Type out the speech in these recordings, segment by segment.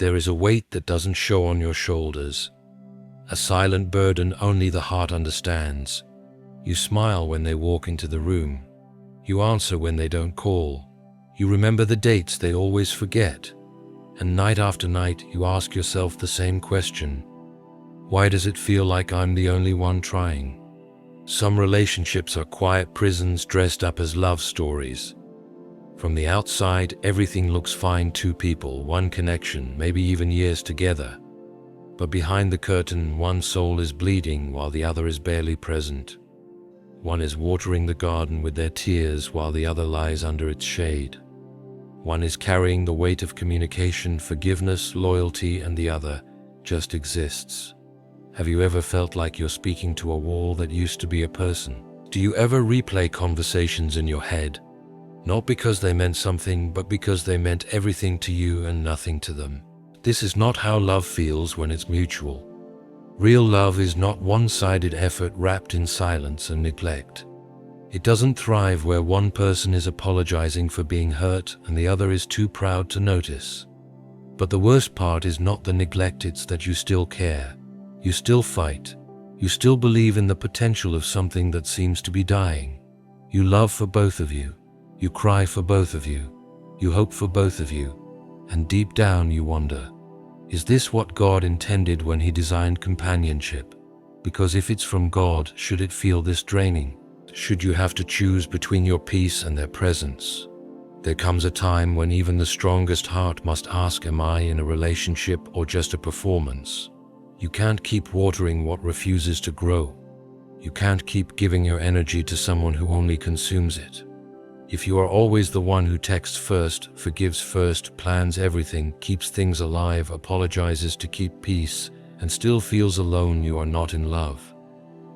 There is a weight that doesn't show on your shoulders, a silent burden only the heart understands. You smile when they walk into the room. You answer when they don't call. You remember the dates they always forget. And night after night, you ask yourself the same question. Why does it feel like I'm the only one trying? Some relationships are quiet prisons dressed up as love stories. From the outside, everything looks fine. Two people, one connection, maybe even years together. But behind the curtain, one soul is bleeding while the other is barely present. One is watering the garden with their tears while the other lies under its shade. One is carrying the weight of communication, forgiveness, loyalty, and the other just exists. Have you ever felt like you're speaking to a wall that used to be a person? Do you ever replay conversations in your head? Not because they meant something, but because they meant everything to you and nothing to them. This is not how love feels when it's mutual. Real love is not one-sided effort wrapped in silence and neglect. It doesn't thrive where one person is apologizing for being hurt and the other is too proud to notice. But the worst part is not the neglect, it's that you still care. You still fight. You still believe in the potential of something that seems to be dying. You love for both of you. You cry for both of you. You hope for both of you. And deep down you wonder, is this what God intended when He designed companionship? Because if it's from God, should it feel this draining? Should you have to choose between your peace and their presence? There comes a time when even the strongest heart must ask, am I in a relationship or just a performance? You can't keep watering what refuses to grow. You can't keep giving your energy to someone who only consumes it. If you are always the one who texts first, forgives first, plans everything, keeps things alive, apologizes to keep peace, and still feels alone, you are not in love.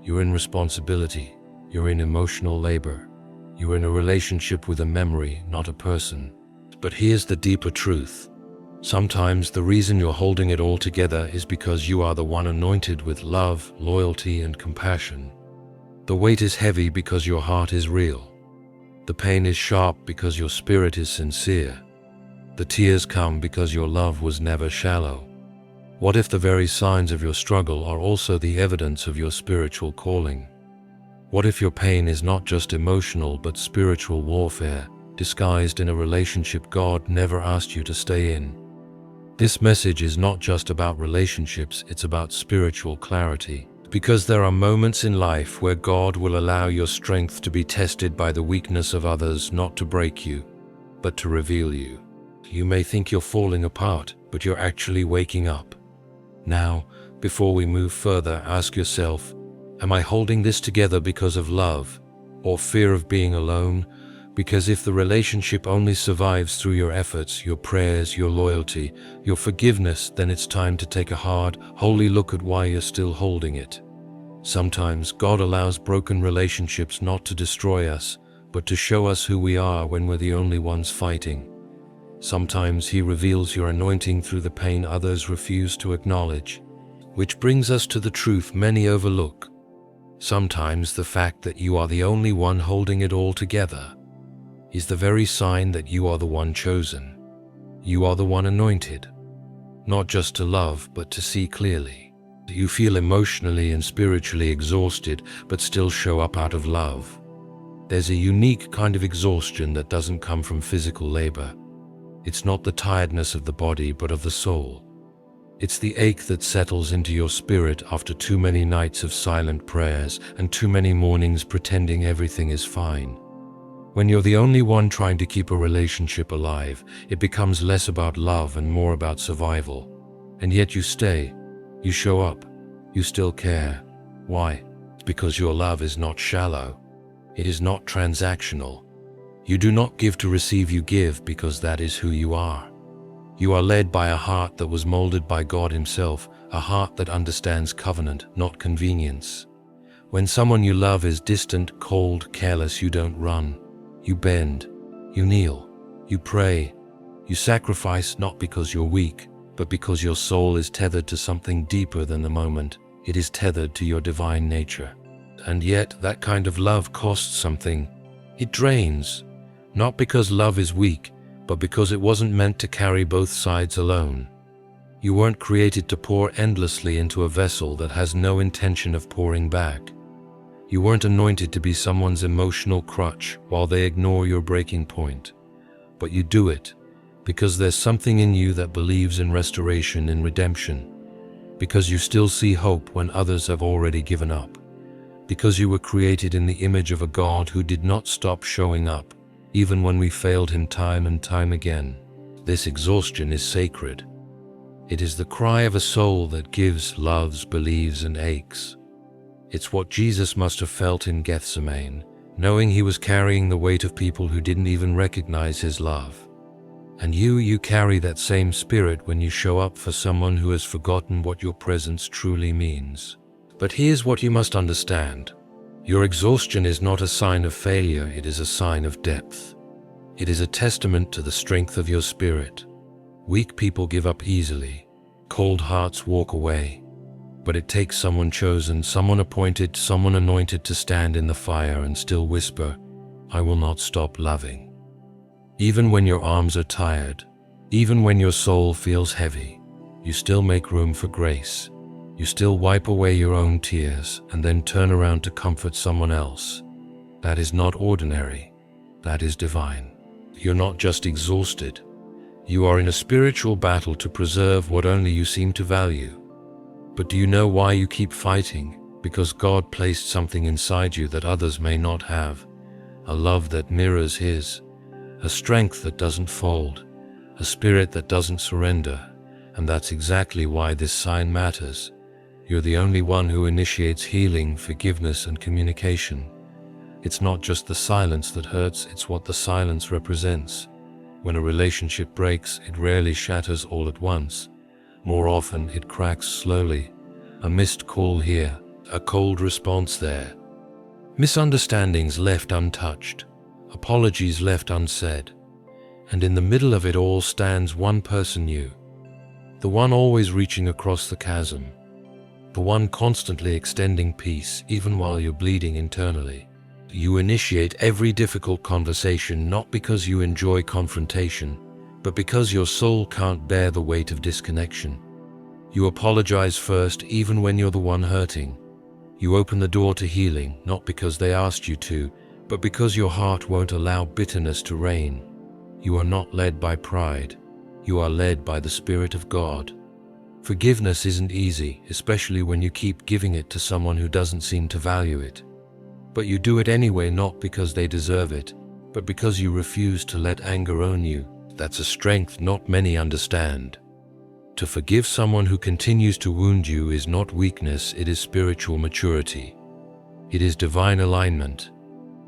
You're in responsibility. You're in emotional labor. You're in a relationship with a memory, not a person. But here's the deeper truth. Sometimes the reason you're holding it all together is because you are the one anointed with love, loyalty, and compassion. The weight is heavy because your heart is real. The pain is sharp because your spirit is sincere. The tears come because your love was never shallow. What if the very signs of your struggle are also the evidence of your spiritual calling? What if your pain is not just emotional but spiritual warfare, disguised in a relationship God never asked you to stay in? This message is not just about relationships, it's about spiritual clarity. Because there are moments in life where God will allow your strength to be tested by the weakness of others, not to break you, but to reveal you. You may think you're falling apart, but you're actually waking up. Now, before we move further, ask yourself, am I holding this together because of love or fear of being alone? Because if the relationship only survives through your efforts, your prayers, your loyalty, your forgiveness, then it's time to take a hard, holy look at why you're still holding it. Sometimes God allows broken relationships not to destroy us, but to show us who we are when we're the only ones fighting. Sometimes He reveals your anointing through the pain others refuse to acknowledge. Which brings us to the truth many overlook. Sometimes the fact that you are the only one holding it all together is the very sign that you are the one chosen. You are the one anointed, not just to love, but to see clearly. You feel emotionally and spiritually exhausted, but still show up out of love. There's a unique kind of exhaustion that doesn't come from physical labor. It's not the tiredness of the body, but of the soul. It's the ache that settles into your spirit after too many nights of silent prayers and too many mornings pretending everything is fine. When you're the only one trying to keep a relationship alive, it becomes less about love and more about survival. And yet you stay, you show up, you still care. Why? It's because your love is not shallow. It is not transactional. You do not give to receive, you give because that is who you are. You are led by a heart that was molded by God Himself, a heart that understands covenant, not convenience. When someone you love is distant, cold, careless, you don't run. You bend, you kneel, you pray, you sacrifice not because you're weak, but because your soul is tethered to something deeper than the moment. It is tethered to your divine nature. And yet that kind of love costs something. It drains, not because love is weak, but because it wasn't meant to carry both sides alone. You weren't created to pour endlessly into a vessel that has no intention of pouring back. You weren't anointed to be someone's emotional crutch while they ignore your breaking point. But you do it because there's something in you that believes in restoration and redemption, because you still see hope when others have already given up, because you were created in the image of a God who did not stop showing up, even when we failed him time and time again. This exhaustion is sacred. It is the cry of a soul that gives, loves, believes, and aches. It's what Jesus must have felt in Gethsemane, knowing he was carrying the weight of people who didn't even recognize his love. And you carry that same spirit when you show up for someone who has forgotten what your presence truly means. But here's what you must understand. Your exhaustion is not a sign of failure, it is a sign of depth. It is a testament to the strength of your spirit. Weak people give up easily. Cold hearts walk away. But it takes someone chosen, someone appointed, someone anointed to stand in the fire and still whisper, "I will not stop loving." Even when your arms are tired, even when your soul feels heavy, you still make room for grace. You still wipe away your own tears and then turn around to comfort someone else. That is not ordinary. That is divine. You're not just exhausted. You are in a spiritual battle to preserve what only you seem to value. But do you know why you keep fighting? Because God placed something inside you that others may not have. A love that mirrors his. A strength that doesn't fold. A spirit that doesn't surrender. And that's exactly why this sign matters. You're the only one who initiates healing, forgiveness, and communication. It's not just the silence that hurts, it's what the silence represents. When a relationship breaks, it rarely shatters all at once. More often, it cracks slowly. A missed call here, a cold response there. Misunderstandings left untouched. Apologies left unsaid. And in the middle of it all stands one person, you. The one always reaching across the chasm. The one constantly extending peace, even while you're bleeding internally. You initiate every difficult conversation not because you enjoy confrontation, but because your soul can't bear the weight of disconnection. You apologize first, even when you're the one hurting. You open the door to healing, not because they asked you to, but because your heart won't allow bitterness to reign. You are not led by pride. You are led by the Spirit of God. Forgiveness isn't easy, especially when you keep giving it to someone who doesn't seem to value it. But you do it anyway, not because they deserve it, but because you refuse to let anger own you. That's a strength not many understand. To forgive someone who continues to wound you is not weakness, it is spiritual maturity. It is divine alignment.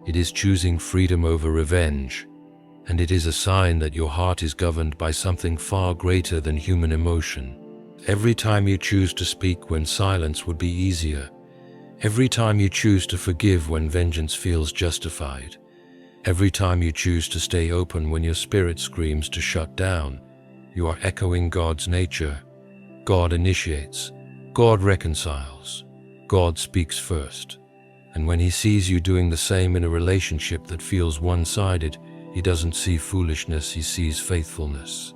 It is choosing freedom over revenge. And it is a sign that your heart is governed by something far greater than human emotion. Every time you choose to speak when silence would be easier, every time you choose to forgive when vengeance feels justified, every time you choose to stay open when your spirit screams to shut down, you are echoing God's nature. God initiates. God reconciles. God speaks first. And when he sees you doing the same in a relationship that feels one-sided, he doesn't see foolishness, he sees faithfulness.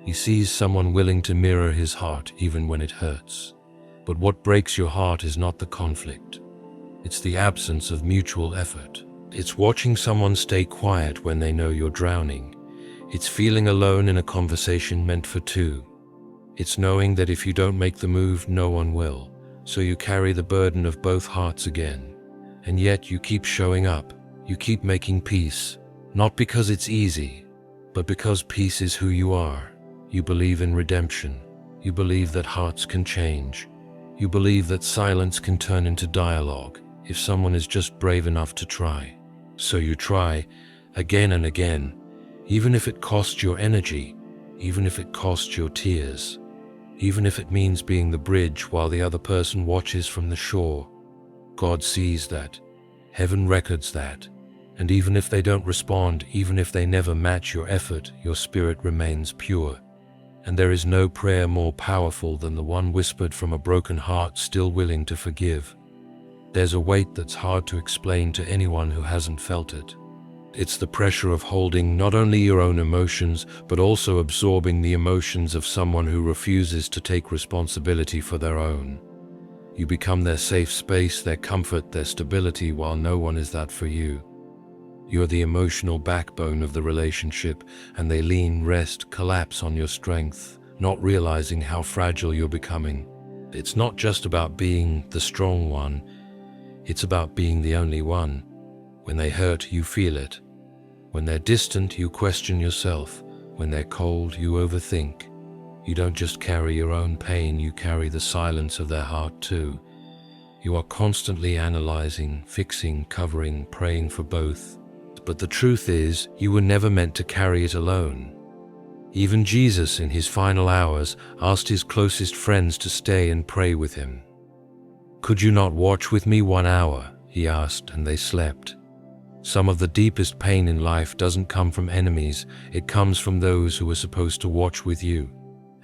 He sees someone willing to mirror his heart even when it hurts. But what breaks your heart is not the conflict. It's the absence of mutual effort. It's watching someone stay quiet when they know you're drowning. It's feeling alone in a conversation meant for two. It's knowing that if you don't make the move, no one will. So you carry the burden of both hearts again. And yet you keep showing up. You keep making peace. Not because it's easy, but because peace is who you are. You believe in redemption. You believe that hearts can change. You believe that silence can turn into dialogue if someone is just brave enough to try. So you try again and again, even if it costs your energy, even if it costs your tears, even if it means being the bridge while the other person watches from the shore. God sees that. Heaven records that. And even if they don't respond, even if they never match your effort, your spirit remains pure. And there is no prayer more powerful than the one whispered from a broken heart still willing to forgive. There's a weight that's hard to explain to anyone who hasn't felt it. It's the pressure of holding not only your own emotions, but also absorbing the emotions of someone who refuses to take responsibility for their own. You become their safe space, their comfort, their stability, while no one is that for you. You're the emotional backbone of the relationship, and they lean, rest, collapse on your strength, not realizing how fragile you're becoming. It's not just about being the strong one, it's about being the only one. When they hurt, you feel it. When they're distant, you question yourself. When they're cold, you overthink. You don't just carry your own pain, you carry the silence of their heart too. You are constantly analyzing, fixing, covering, praying for both. But the truth is, you were never meant to carry it alone. Even Jesus, in his final hours, asked his closest friends to stay and pray with him. "Could you not watch with me 1 hour?" he asked, and they slept. Some of the deepest pain in life doesn't come from enemies, it comes from those who were supposed to watch with you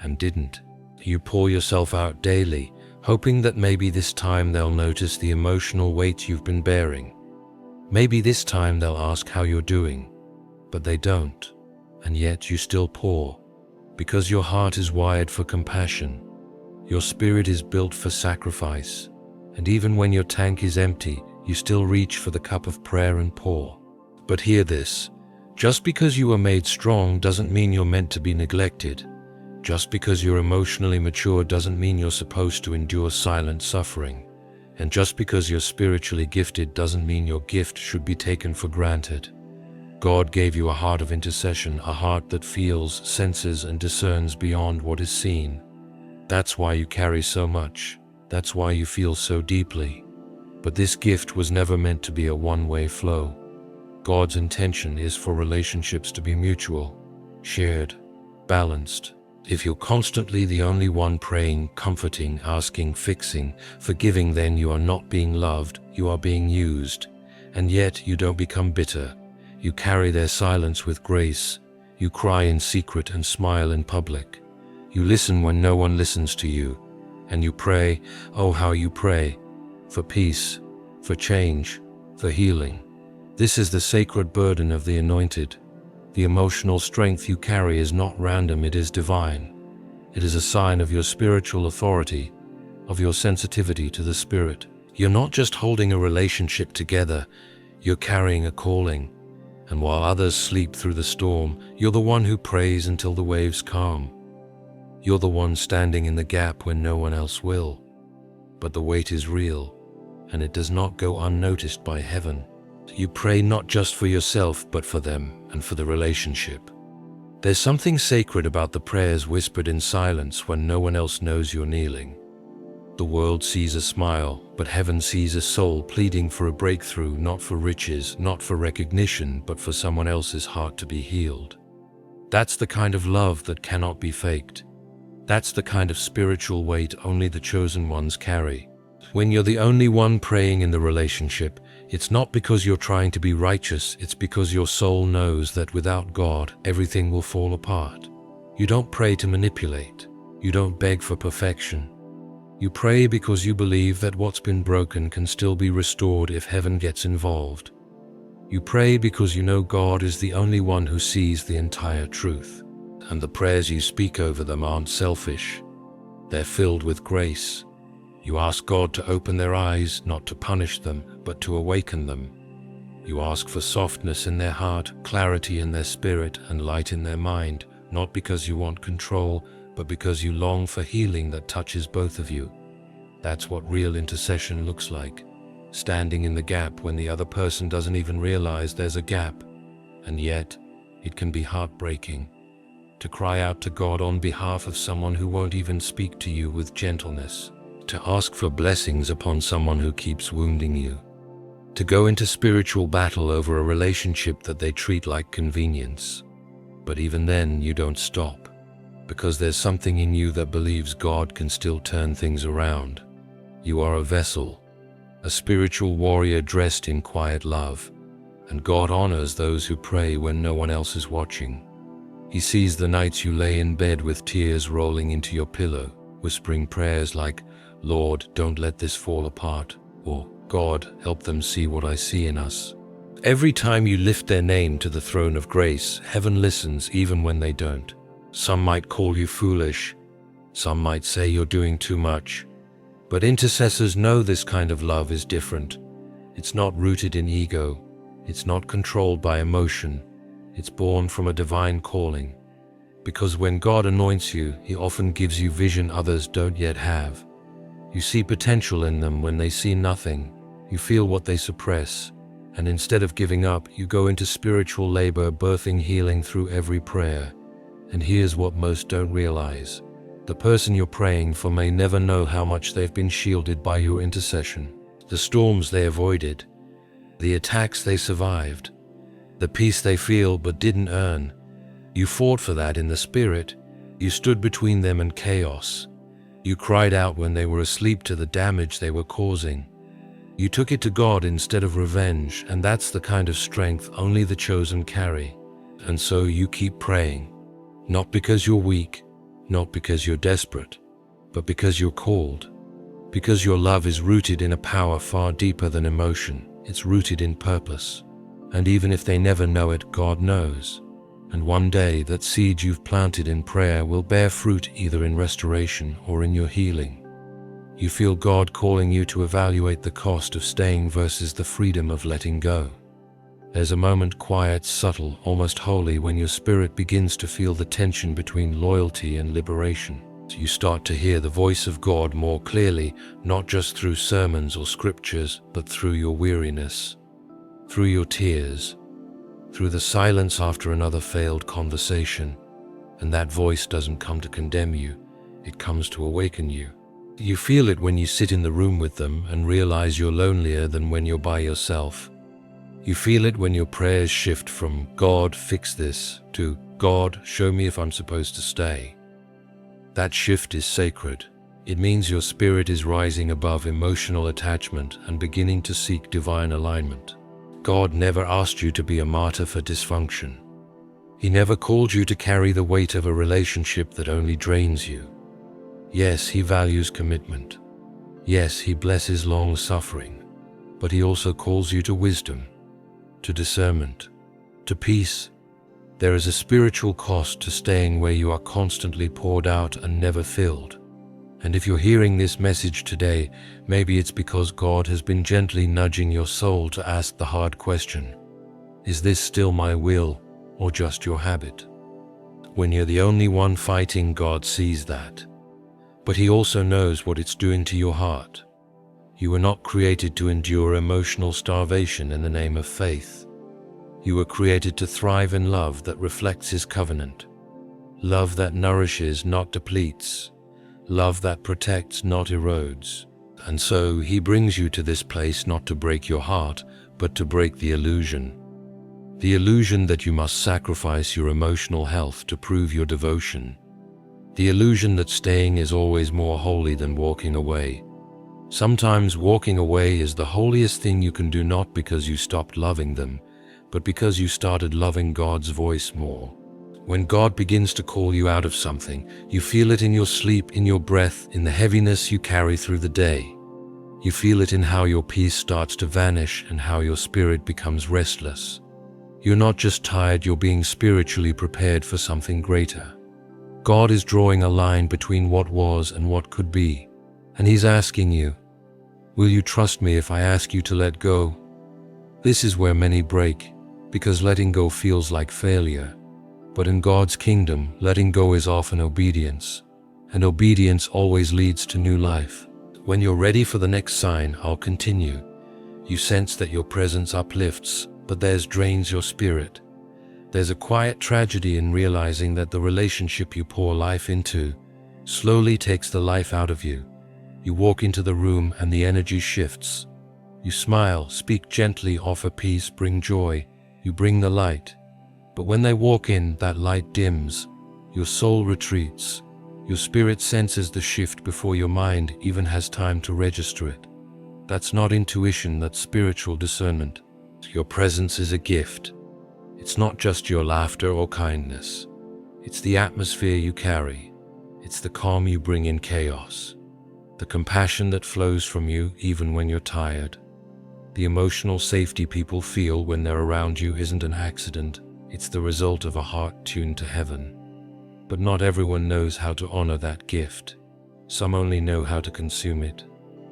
and didn't. You pour yourself out daily, hoping that maybe this time they'll notice the emotional weight you've been bearing. Maybe this time they'll ask how you're doing, but they don't. And yet you still pour, because your heart is wired for compassion. Your spirit is built for sacrifice, and even when your tank is empty, you still reach for the cup of prayer and pour. But hear this, just because you were made strong doesn't mean you're meant to be neglected. Just because you're emotionally mature doesn't mean you're supposed to endure silent suffering. And just because you're spiritually gifted doesn't mean your gift should be taken for granted. God gave you a heart of intercession, a heart that feels, senses, and discerns beyond what is seen. That's why you carry so much. That's why you feel so deeply. But this gift was never meant to be a one-way flow. God's intention is for relationships to be mutual, shared, balanced. If you're constantly the only one praying, comforting, asking, fixing, forgiving, then you are not being loved, you are being used. And yet you don't become bitter. You carry their silence with grace. You cry in secret and smile in public. You listen when no one listens to you. And you pray, oh how you pray, for peace, for change, for healing. This is the sacred burden of the anointed. The emotional strength you carry is not random, it is divine. It is a sign of your spiritual authority, of your sensitivity to the Spirit. You're not just holding a relationship together, you're carrying a calling. And while others sleep through the storm, you're the one who prays until the waves calm. You're the one standing in the gap when no one else will. But the weight is real, and it does not go unnoticed by heaven. You pray not just for yourself, but for them and for the relationship. There's something sacred about the prayers whispered in silence when no one else knows you're kneeling. The world sees a smile, but heaven sees a soul pleading for a breakthrough, not for riches, not for recognition, but for someone else's heart to be healed. That's the kind of love that cannot be faked. That's the kind of spiritual weight only the chosen ones carry. When you're the only one praying in the relationship, it's not because you're trying to be righteous, it's because your soul knows that without God, everything will fall apart. You don't pray to manipulate. You don't beg for perfection. You pray because you believe that what's been broken can still be restored if heaven gets involved. You pray because you know God is the only one who sees the entire truth. And the prayers you speak over them aren't selfish. They're filled with grace. You ask God to open their eyes, not to punish them, but to awaken them. You ask for softness in their heart, clarity in their spirit, and light in their mind, not because you want control, but because you long for healing that touches both of you. That's what real intercession looks like. Standing in the gap when the other person doesn't even realize there's a gap. And yet, it can be heartbreaking to cry out to God on behalf of someone who won't even speak to you with gentleness. To ask for blessings upon someone who keeps wounding you. To go into spiritual battle over a relationship that they treat like convenience. But even then, you don't stop, because there's something in you that believes God can still turn things around. You are a vessel, a spiritual warrior dressed in quiet love, and God honors those who pray when no one else is watching. He sees the nights you lay in bed with tears rolling into your pillow, whispering prayers like, "Lord, don't let this fall apart," or "God, help them see what I see in us." Every time you lift their name to the throne of grace, heaven listens even when they don't. Some might call you foolish. Some might say you're doing too much. But intercessors know this kind of love is different. It's not rooted in ego. It's not controlled by emotion. It's born from a divine calling. Because when God anoints you, He often gives you vision others don't yet have. You see potential in them when they see nothing. You feel what they suppress. And instead of giving up, you go into spiritual labor, birthing healing through every prayer. And here's what most don't realize. The person you're praying for may never know how much they've been shielded by your intercession. The storms they avoided, the attacks they survived, the peace they feel but didn't earn. You fought for that in the spirit. You stood between them and chaos. You cried out when they were asleep to the damage they were causing. You took it to God instead of revenge, and that's the kind of strength only the chosen carry. And so you keep praying, not because you're weak, not because you're desperate, but because you're called. Because your love is rooted in a power far deeper than emotion. It's rooted in purpose. And even if they never know it, God knows. And one day that seed you've planted in prayer will bear fruit either in restoration or in your healing. You feel God calling you to evaluate the cost of staying versus the freedom of letting go. There's a moment, quiet, subtle, almost holy, when your spirit begins to feel the tension between loyalty and liberation. You start to hear the voice of God more clearly, not just through sermons or scriptures, but through your weariness, through your tears, through the silence after another failed conversation. And that voice doesn't come to condemn you, it comes to awaken you. You feel it when you sit in the room with them and realize you're lonelier than when you're by yourself. You feel it when your prayers shift from "God, fix this" to "God, show me if I'm supposed to stay." That shift is sacred. It means your spirit is rising above emotional attachment and beginning to seek divine alignment. God never asked you to be a martyr for dysfunction. He never called you to carry the weight of a relationship that only drains you. Yes, He values commitment. Yes, He blesses long suffering. But He also calls you to wisdom, to discernment, to peace. There is a spiritual cost to staying where you are constantly poured out and never filled. And if you're hearing this message today, maybe it's because God has been gently nudging your soul to ask the hard question: is this still my will or just your habit? When you're the only one fighting, God sees that. But He also knows what it's doing to your heart. You were not created to endure emotional starvation in the name of faith. You were created to thrive in love that reflects His covenant. Love that nourishes, not depletes. Love that protects, not erodes. And so He brings you to this place not to break your heart, but to break the illusion. The illusion that you must sacrifice your emotional health to prove your devotion. The illusion that staying is always more holy than walking away. Sometimes walking away is the holiest thing you can do, not because you stopped loving them, but because you started loving God's voice more. When God begins to call you out of something, you feel it in your sleep, in your breath, in the heaviness you carry through the day. You feel it in how your peace starts to vanish and how your spirit becomes restless. You're not just tired, you're being spiritually prepared for something greater. God is drawing a line between what was and what could be. And He's asking you, will you trust me if I ask you to let go? This is where many break, because letting go feels like failure. But in God's kingdom, letting go is often obedience, and obedience always leads to new life. When you're ready for the next sign, I'll continue. You sense that your presence uplifts, but theirs drains your spirit. There's a quiet tragedy in realizing that the relationship you pour life into slowly takes the life out of you. You walk into the room and the energy shifts. You smile, speak gently, offer peace, bring joy. You bring the light. But when they walk in, that light dims. Your soul retreats. Your spirit senses the shift before your mind even has time to register it. That's not intuition, that's spiritual discernment. Your presence is a gift. It's not just your laughter or kindness. It's the atmosphere you carry. It's the calm you bring in chaos. The compassion that flows from you even when you're tired. The emotional safety people feel when they're around you isn't an accident, it's the result of a heart tuned to heaven. But not everyone knows how to honor that gift. Some only know how to consume it.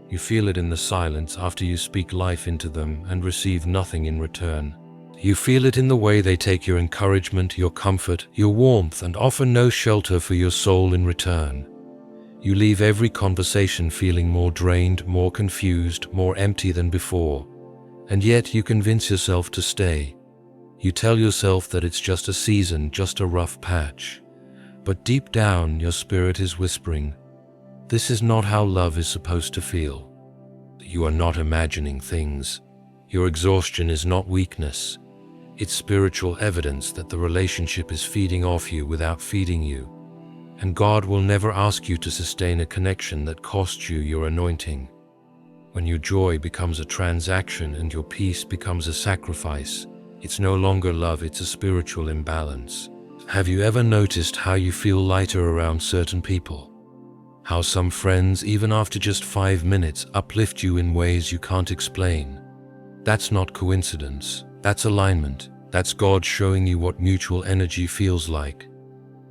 You feel it in the silence after you speak life into them and receive nothing in return. You feel it in the way they take your encouragement, your comfort, your warmth, and offer no shelter for your soul in return. You leave every conversation feeling more drained, more confused, more empty than before. And yet you convince yourself to stay. You tell yourself that it's just a season, just a rough patch. But deep down, your spirit is whispering, this is not how love is supposed to feel. You are not imagining things. Your exhaustion is not weakness. It's spiritual evidence that the relationship is feeding off you without feeding you. And God will never ask you to sustain a connection that costs you your anointing. When your joy becomes a transaction and your peace becomes a sacrifice, it's no longer love, it's a spiritual imbalance. Have you ever noticed how you feel lighter around certain people? How some friends, even after just 5 minutes, uplift you in ways you can't explain? That's not coincidence, that's alignment. That's God showing you what mutual energy feels like.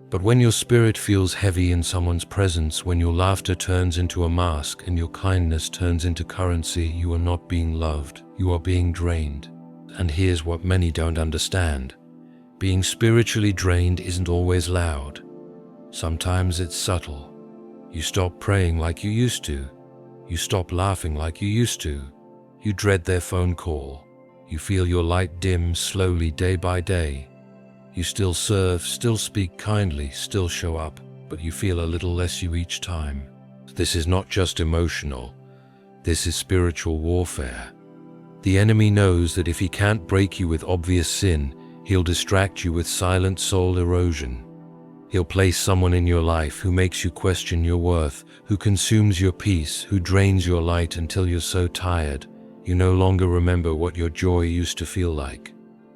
But when your spirit feels heavy in someone's presence, when your laughter turns into a mask and your kindness turns into currency, you are not being loved, you are being drained. And here's what many don't understand. Being spiritually drained isn't always loud. Sometimes it's subtle. You stop praying like you used to. You stop laughing like you used to. You dread their phone call. You feel your light dim slowly day by day. You still serve, still speak kindly, still show up, but you feel a little less you each time. This is not just emotional. This is spiritual warfare. The enemy knows that if he can't break you with obvious sin, he'll distract you with silent soul erosion. He'll place someone in your life who makes you question your worth, who consumes your peace, who drains your light until you're so tired, you no longer remember what your joy used to feel like.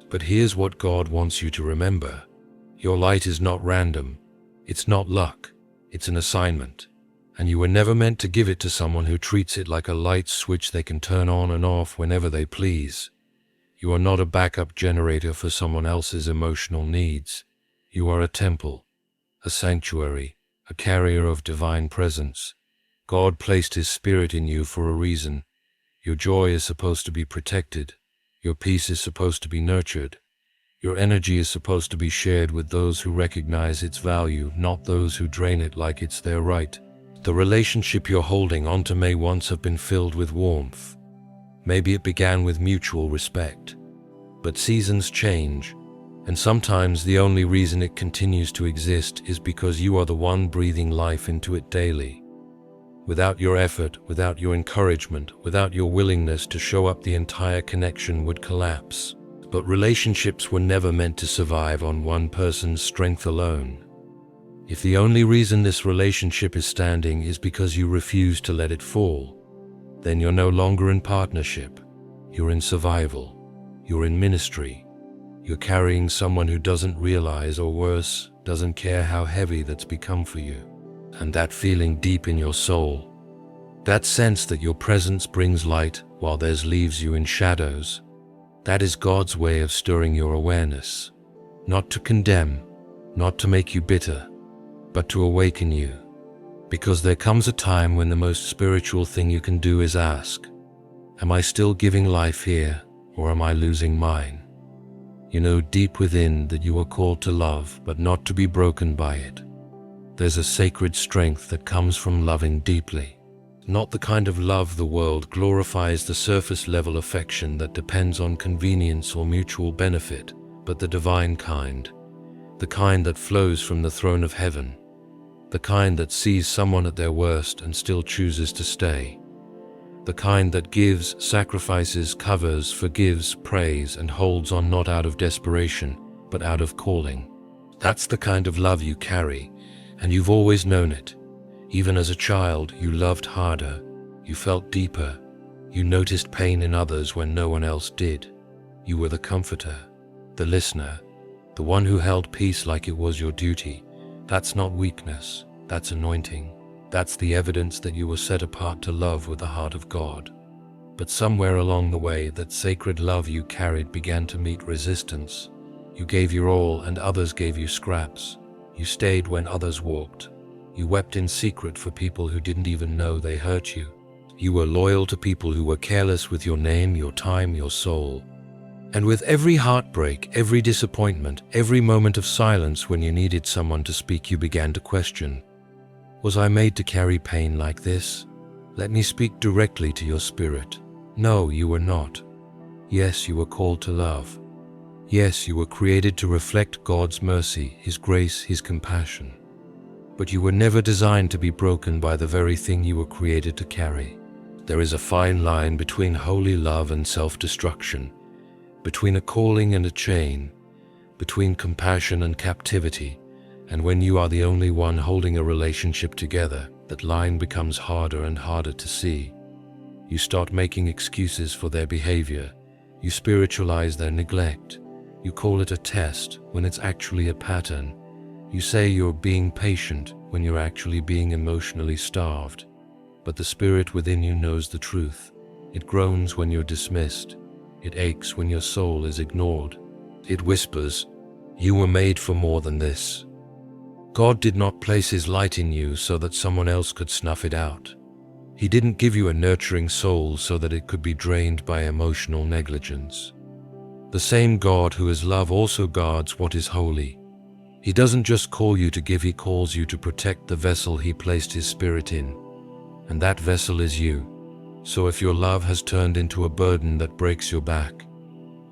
But here's what God wants you to remember. Your light is not random. It's not luck. It's an assignment. And you were never meant to give it to someone who treats it like a light switch they can turn on and off whenever they please. You are not a backup generator for someone else's emotional needs. You are a temple, a sanctuary, a carrier of divine presence. God placed His Spirit in you for a reason. Your joy is supposed to be protected. Your peace is supposed to be nurtured. Your energy is supposed to be shared with those who recognize its value, not those who drain it like it's their right. The relationship you're holding onto may once have been filled with warmth. Maybe it began with mutual respect. But seasons change, and sometimes the only reason it continues to exist is because you are the one breathing life into it daily. Without your effort, without your encouragement, without your willingness to show up, the entire connection would collapse. But relationships were never meant to survive on one person's strength alone. If the only reason this relationship is standing is because you refuse to let it fall, then you're no longer in partnership. You're in survival. You're in ministry. You're carrying someone who doesn't realize, or worse, doesn't care how heavy that's become for you. And that feeling deep in your soul, that sense that your presence brings light while theirs leaves you in shadows, that is God's way of stirring your awareness. Not to condemn, not to make you bitter, but to awaken you. Because there comes a time when the most spiritual thing you can do is ask, am I still giving life here, or am I losing mine? You know deep within that you are called to love, but not to be broken by it. There's a sacred strength that comes from loving deeply. Not the kind of love the world glorifies, the surface level affection that depends on convenience or mutual benefit, but the divine kind. The kind that flows from the throne of heaven. The kind that sees someone at their worst and still chooses to stay. The kind that gives, sacrifices, covers, forgives, prays, and holds on not out of desperation, but out of calling. That's the kind of love you carry, and you've always known it. Even as a child, you loved harder, you felt deeper, you noticed pain in others when no one else did. You were the comforter, the listener, the one who held peace like it was your duty. That's not weakness, that's anointing. That's the evidence that you were set apart to love with the heart of God. But somewhere along the way, that sacred love you carried began to meet resistance. You gave your all and others gave you scraps. You stayed when others walked. You wept in secret for people who didn't even know they hurt you. You were loyal to people who were careless with your name, your time, your soul. And with every heartbreak, every disappointment, every moment of silence when you needed someone to speak, you began to question, was I made to carry pain like this? Let me speak directly to your spirit. No, you were not. Yes, you were called to love. Yes, you were created to reflect God's mercy, His grace, His compassion. But you were never designed to be broken by the very thing you were created to carry. There is a fine line between holy love and self-destruction, between a calling and a chain, between compassion and captivity, and when you are the only one holding a relationship together, that line becomes harder and harder to see. You start making excuses for their behavior. You spiritualize their neglect. You call it a test when it's actually a pattern. You say you're being patient when you're actually being emotionally starved. But the spirit within you knows the truth. It groans when you're dismissed. It aches when your soul is ignored. It whispers, "You were made for more than this." God did not place His light in you so that someone else could snuff it out. He didn't give you a nurturing soul so that it could be drained by emotional negligence. The same God who is love also guards what is holy. He doesn't just call you to give, He calls you to protect the vessel He placed His Spirit in. And that vessel is you. So if your love has turned into a burden that breaks your back,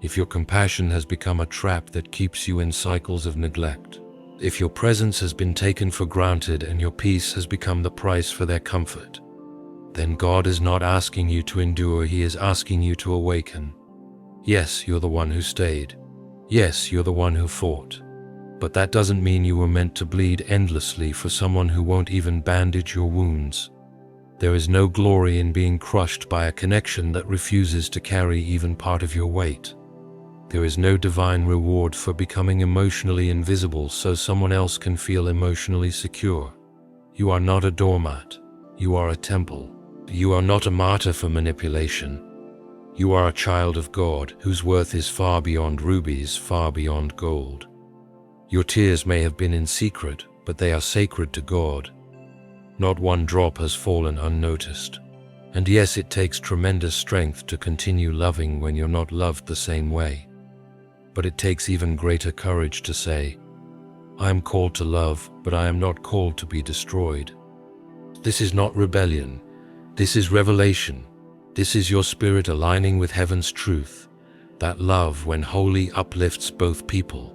if your compassion has become a trap that keeps you in cycles of neglect, if your presence has been taken for granted and your peace has become the price for their comfort, then God is not asking you to endure, He is asking you to awaken. Yes, you're the one who stayed. Yes, you're the one who fought. But that doesn't mean you were meant to bleed endlessly for someone who won't even bandage your wounds. There is no glory in being crushed by a connection that refuses to carry even part of your weight. There is no divine reward for becoming emotionally invisible so someone else can feel emotionally secure. You are not a doormat. You are a temple. You are not a martyr for manipulation. You are a child of God whose worth is far beyond rubies, far beyond gold. Your tears may have been in secret, but they are sacred to God. Not one drop has fallen unnoticed. And yes, it takes tremendous strength to continue loving when you're not loved the same way. But it takes even greater courage to say, I am called to love, but I am not called to be destroyed. This is not rebellion. This is revelation. This is your spirit aligning with heaven's truth. That love when holy uplifts both people.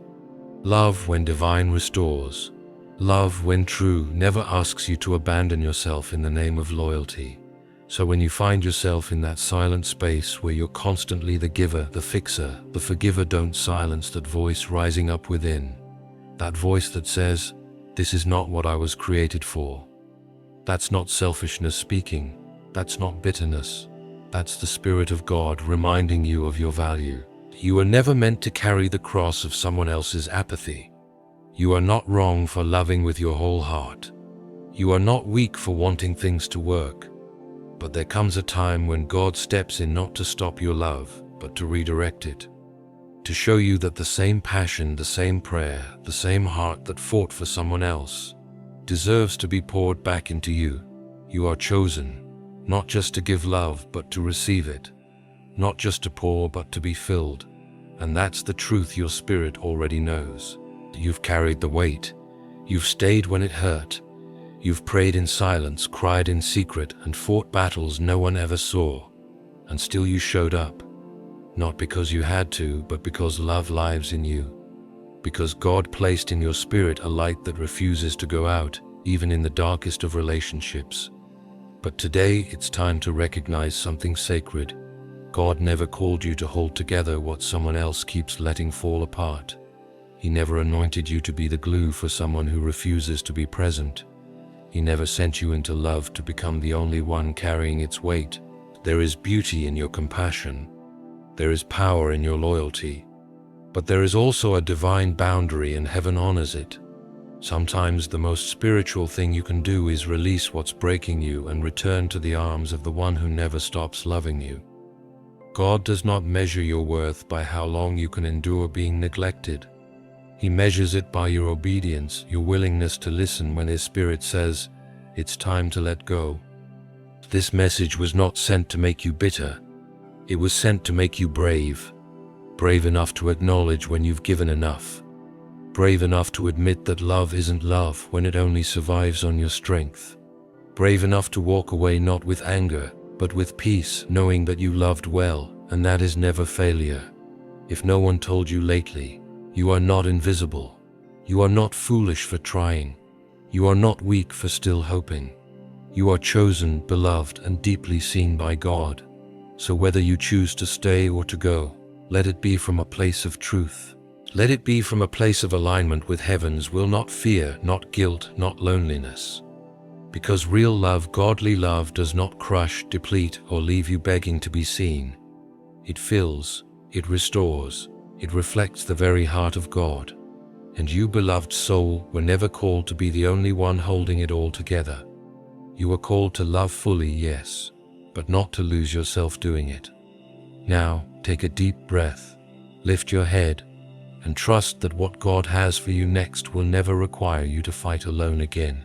Love when divine restores. Love when true never asks you to abandon yourself in the name of loyalty. So when you find yourself in that silent space where you're constantly the giver, the fixer, the forgiver, don't silence that voice rising up within. That voice that says, this is not what I was created for. That's not selfishness speaking. That's not bitterness. That's the Spirit of God reminding you of your value. You are never meant to carry the cross of someone else's apathy. You are not wrong for loving with your whole heart. You are not weak for wanting things to work. But there comes a time when God steps in not to stop your love, but to redirect it. To show you that the same passion, the same prayer, the same heart that fought for someone else deserves to be poured back into you. You are chosen, not just to give love, but to receive it. Not just to pour, but to be filled. And that's the truth your spirit already knows. You've carried the weight. You've stayed when it hurt. You've prayed in silence, cried in secret, and fought battles no one ever saw. And still you showed up. Not because you had to, but because love lives in you. Because God placed in your spirit a light that refuses to go out, even in the darkest of relationships. But today it's time to recognize something sacred. God never called you to hold together what someone else keeps letting fall apart. He never anointed you to be the glue for someone who refuses to be present. He never sent you into love to become the only one carrying its weight. There is beauty in your compassion. There is power in your loyalty. But there is also a divine boundary, and heaven honors it. Sometimes the most spiritual thing you can do is release what's breaking you and return to the arms of the one who never stops loving you. God does not measure your worth by how long you can endure being neglected. He measures it by your obedience, your willingness to listen when His Spirit says, "It's time to let go." This message was not sent to make you bitter. It was sent to make you brave. Brave enough to acknowledge when you've given enough. Brave enough to admit that love isn't love when it only survives on your strength. Brave enough to walk away not with anger, but with peace, knowing that you loved well, and that is never failure. If no one told you lately, you are not invisible. You are not foolish for trying. You are not weak for still hoping. You are chosen, beloved, and deeply seen by God. So whether you choose to stay or to go, let it be from a place of truth. Let it be from a place of alignment with heaven's will, not fear, not guilt, not loneliness. Because real love, godly love, does not crush, deplete, or leave you begging to be seen. It fills, it restores, it reflects the very heart of God. And you, beloved soul, were never called to be the only one holding it all together. You were called to love fully, yes, but not to lose yourself doing it. Now, take a deep breath, lift your head, and trust that what God has for you next will never require you to fight alone again.